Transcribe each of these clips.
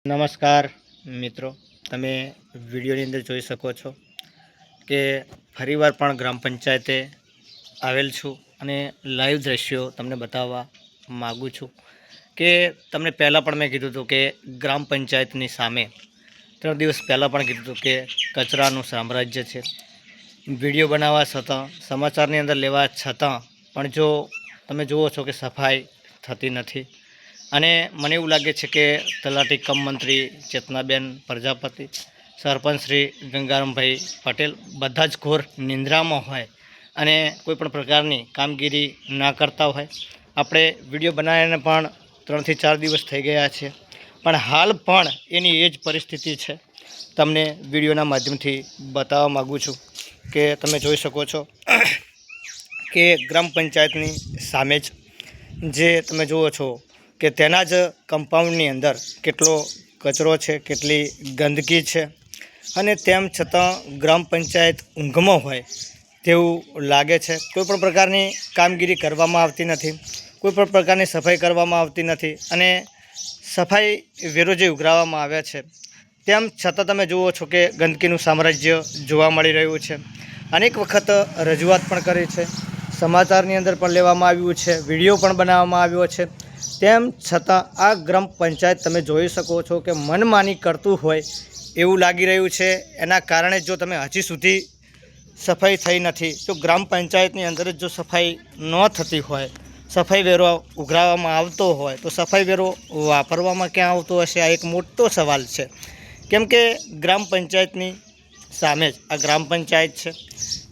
નમસ્કાર મિત્રો, તમે વિડીયોની અંદર જોઈ શકો છો કે ફરીવાર પણ ગ્રામ પંચાયતે આવેલ છું અને લાઈવ દ્રશ્યો તમને બતાવવા માગું છું કે તમને પહેલાં પણ મેં કીધું હતું કે ગ્રામ પંચાયતની સામે 3 દિવસ પહેલાં પણ કીધું હતું કે કચરાનું સામ્રાજ્ય છે. વિડીયો બનાવવા છતાં, સમાચારની અંદર લેવા છતાં પણ જો તમે જુઓ છો કે સફાઈ થતી નથી. અને મને એવું લાગે છે કે તલાટી કમ મંત્રી ચેતનાબેન પ્રજાપતિ, સરપંચ શ્રી ગંગારામભાઈ પટેલ બધા જ ઘોર નિંદ્રામાં હોય અને કોઈપણ પ્રકારની કામગીરી ના કરતા હોય. આપણે વિડીયો બનાવીને પણ 3 થી 4 દિવસ થઈ ગયા છે, પણ હાલ પણ એની એ જ પરિસ્થિતિ છે. તમને વિડીયોના માધ્યમથી બતાવવા માગું છું કે તમે જોઈ શકો છો કે ગ્રામ પંચાયતની સામે જ જે તમે જુઓ છો કે તેના જ કમ્પાઉન્ડની અંદર કેટલો કચરો છે, કેટલી ગંદકી છે અને તેમ છતાં ગ્રામ પંચાયત ઊંઘમાં હોય તેવું લાગે છે. કોઈપણ પ્રકારની કામગીરી કરવામાં આવતી નથી, કોઈપણ પ્રકારની સફાઈ કરવામાં આવતી નથી અને સફાઈ વેરો જે ઉઘરાવવામાં આવ્યા છે તેમ છતાં તમે જુઓ છો કે ગંદકીનું સામ્રાજ્ય જોવા મળી રહ્યું છે. અનેક વખત રજૂઆત પણ કરી છે, સમાચારની અંદર પણ લેવામાં આવ્યું છે, વિડીયો પણ બનાવવામાં આવ્યો છે. તેમ છતાં આ ગ્રામ પંચાયત તમે જોઈ શકો છો કે મનમાની કરતું હોય એવું લાગી રહ્યું છે. એના કારણે જો તમે હજી સુધી સફાઈ થઈ નથી, તો ગ્રામ પંચાયતની અંદર જ જો સફાઈ ન થતી હોય, સફાઈ વેરો ઉઘરાવવામાં આવતો હોય તો સફાઈ વેરો વાપરવામાં ક્યાં આવતો હશે? આ એક મોટો સવાલ છે. કેમ કે ગ્રામ પંચાયતની સામે જ આ ગ્રામ પંચાયત છે,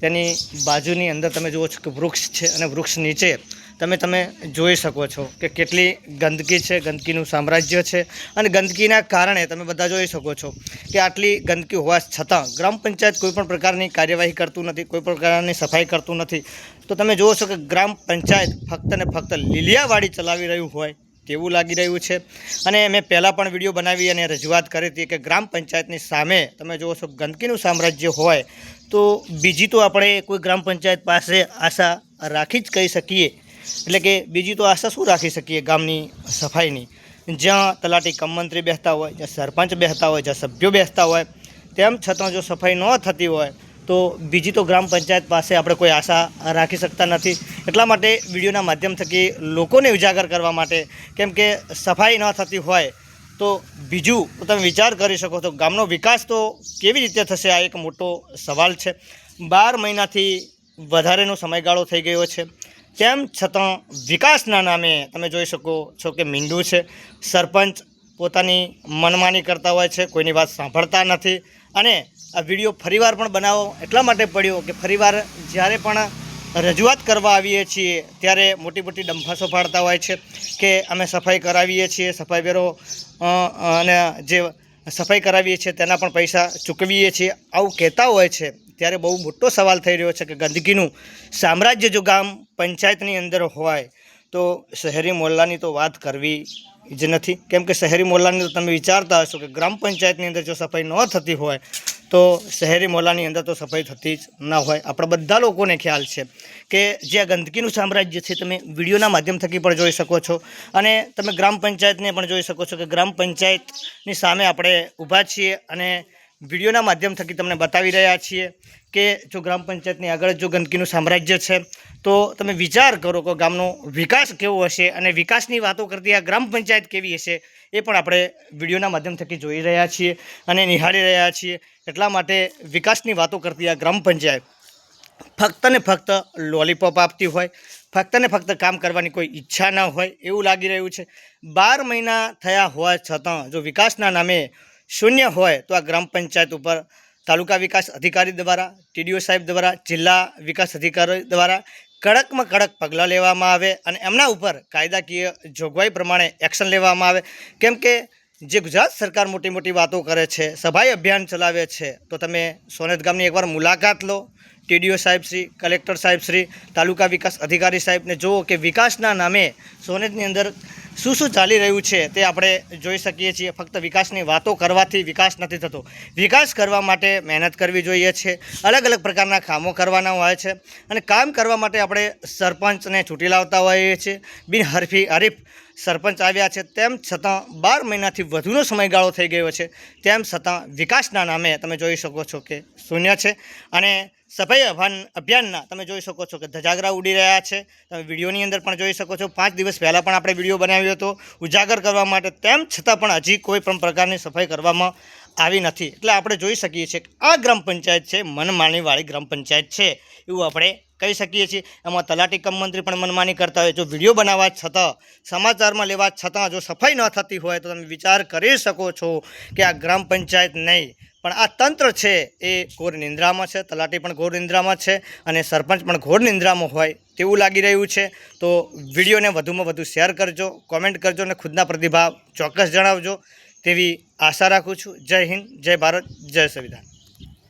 તેની બાજુની અંદર તમે જુઓ છો કે વૃક્ષ છે અને વૃક્ષ નીચે તમે જોઈ શકો છો કે કેટલી ગંદકી છે, ગંદકીનું સામ્રાજ્ય છે. અને ગંદકીના કારણે તમે બધા જોઈ શકો છો કે આટલી ગંદકી હોવા છતાં ગ્રામ પંચાયત કોઈપણ પ્રકારની કાર્યવાહી કરતું નથી, કોઈ પ્રકારની સફાઈ કરતું નથી. તો તમે જુઓ છો કે ગ્રામ પંચાયત ફક્ત ને ફક્ત લીલિયાવાડી ચલાવી રહ્યું હોય તેવું લાગી રહ્યું છે. અને મેં પહેલાં પણ વિડીયો બનાવી અને રજૂઆત કરી હતી કે ગ્રામ પંચાયતની સામે તમે જુઓ છો ગંદકીનું સામ્રાજ્ય હોય તો બીજી તો આપણે કોઈ ગ્રામ પંચાયત પાસે આશા રાખી જ કહી શકીએ. એટલે કે બીજી તો આશા શું રાખી શકીએ ગામની સફાઈની? જ્યાં તલાટી કમ મંત્રી બેસતા હોય, જ્યાં સરપંચ બેસતા હોય, જ્યાં સભ્યો બેસતા હોય, તેમ છતાં જો સફાઈ ન થતી હોય તો બીજી તો ગ્રામ પંચાયત પાસે આપણે કોઈ આશા રાખી શકતા નથી. એટલા માટે વિડીયોના માધ્યમ થકી લોકોને ઉજાગર કરવા માટે, કેમ કે સફાઈ ન થતી હોય તો બીજું તમે વિચાર કરી શકો તો ગામનો વિકાસ તો કેવી રીતે થશે? આ એક મોટો સવાલ છે. 12 મહિનાથી વધારેનો સમયગાળો થઈ ગયો છે, તેમ છતાં વિકાસના નામે તમે જોઈ શકો છો કે મીંડું છે. સરપંચ પોતાની મનમાની કરતા હોય છે, કોઈની વાત સાંભળતા નથી. અને આ વિડીયો ફરીવાર પણ બનાવો એટલા માટે પડ્યો કે ફરીવાર જ્યારે પણ રજૂઆત કરવા આવીએ છીએ ત્યારે મોટી મોટી ડંફાસો પાડતા હોય છે કે અમે સફાઈ કરાવીએ છીએ, સફાઈ વેરો અને જે સફાઈ કરાવીએ છીએ તેના પણ પૈસા ચૂકવીએ છીએ, આવું કહેતા હોય છે. ત્યારે બહુ મોટો સવાલ થઈ રહ્યો છે કે ગંદકીનું સામ્રાજ્ય જો ગ્રામ પંચાયતની અંદર હોય તો શહેરી મોહલ્લાની તો વાત કરવી જ નથી. કેમ કે શહેરી મોહલ્લાની તો તમે વિચારતા હશો કે ગ્રામ પંચાયતની અંદર જો સફાઈ ન થતી હોય તો શહેરી મોહલ્લાની અંદર તો સફાઈ થતી જ ના હોય. આપણા બધા લોકોને ખ્યાલ છે કે જે આ ગંદકીનું સામ્રાજ્ય છે તમે વિડીયોના માધ્યમ થકી પણ જોઈ શકો છો અને તમે ગ્રામ પંચાયતને પણ જોઈ શકો છો કે ગ્રામ પંચાયતની સામે આપણે ઊભા છીએ અને વિડીયોના માધ્યમ થકી તમને બતાવી રહ્યા છીએ કે જો ગ્રામ પંચાયતની આગળ જો ગંદકીનું સામ્રાજ્ય છે તો તમે વિચાર કરો કે ગામનો વિકાસ કેવો હશે અને વિકાસની વાતો કરતી આ ગ્રામ પંચાયત કેવી હશે એ પણ આપણે વિડીયોના માધ્યમ થકી જોઈ રહ્યા છીએ અને નિહાળી રહ્યા છીએ. એટલા માટે વિકાસની વાતો કરતી આ ગ્રામ પંચાયત ફક્ત ને ફક્ત લોલીપોપ આપતી હોય, ફક્ત ને ફક્ત કામ કરવાની કોઈ ઈચ્છા ન હોય એવું લાગી રહ્યું છે. 12 મહિના થયા હોવા છતાં જો વિકાસના નામે શૂન્ય હોય તો આ ગ્રામ પંચાયત ઉપર તાલુકા વિકાસ અધિકારી દ્વારા, ટીડીઓ સાહેબ દ્વારા, જિલ્લા વિકાસ અધિકારી દ્વારા કડકમાં કડક પગલાં લેવામાં આવે અને એમના ઉપર કાયદાકીય જોગવાઈ પ્રમાણે એક્શન લેવામાં આવે. કેમ કે જે ગુજરાત સરકાર મોટી મોટી વાતો કરે છે, સફાઈ અભિયાન ચલાવે છે, તો તમે સોનેત ગામની એકવાર મુલાકાત લો. ટીડીઓ સાહેબશ્રી, કલેક્ટર સાહેબશ્રી, તાલુકા વિકાસ અધિકારી સાહેબને જુઓ કે વિકાસના નામે સોનેતની અંદર શું ચાલી રહ્યું છે તે આપણે જોઈ શકીએ છીએ. ફક્ત વિકાસની વાતો કરવાથી વિકાસ નથી થતો. વિકાસ કરવા માટે મહેનત કરવી જોઈએ છે, અલગ અલગ પ્રકારના કામો કરવાના હોય છે અને કામ કરવા માટે આપણે સરપંચને ચૂંટી લાવતા હોઈએ છીએ. બિનહરીફ સરપંચ આવ્યા છે, તેમ છતાં 12 મહિનાથી વધુનો સમયગાળો થઈ ગયો છે, તેમ છતાં વિકાસના નામે તમે જોઈ શકો છો કે શૂન્ય છે. અને સફાઈ અભિયાનના તમે જોઈ શકો છો કે ધજાગરા ઉડી રહ્યા છે. તમે વિડીયોની અંદર પણ જોઈ શકો છો. 5 દિવસ પહેલાં પણ આપણે વિડીયો બનાવ્યો હતો ઉજાગર કરવા માટે, તેમ છતાં પણ હજી કોઈ પણ પ્રકારની સફાઈ કરવામાં આવી નથી. એટલે આપણે જોઈ શકીએ છીએ કે આ ગ્રામ પંચાયત છે મનમાનીવાળી ગ્રામ પંચાયત છે એવું આપણે કહી શકીએ છીએ. એમાં તલાટી કમ મંત્રી પણ મનમાની કરતા હોય. જો વિડીયો બનાવવા છતાં, સમાચારમાં લેવા છતાં જો સફાઈ ન થતી હોય તો તમે વિચાર કરી શકો છો કે આ ગ્રામ પંચાયત નહીં પણ આ તંત્ર છે એ ઘોર નિંદ્રામાં છે. તલાટી પણ ઘોર નિંદ્રામાં છે અને સરપંચ પણ ઘોર નિંદ્રામાં હોય તેવું લાગી રહ્યું છે. તો વિડીયોને વધુમાં વધુ શેર કરજો, કોમેન્ટ કરજો અને ખુદના પ્રતિભાવ ચોક્કસ જણાવજો તેવી આશા રાખું છું. જય હિન્દ, જય ભારત, જય સંવિધાન.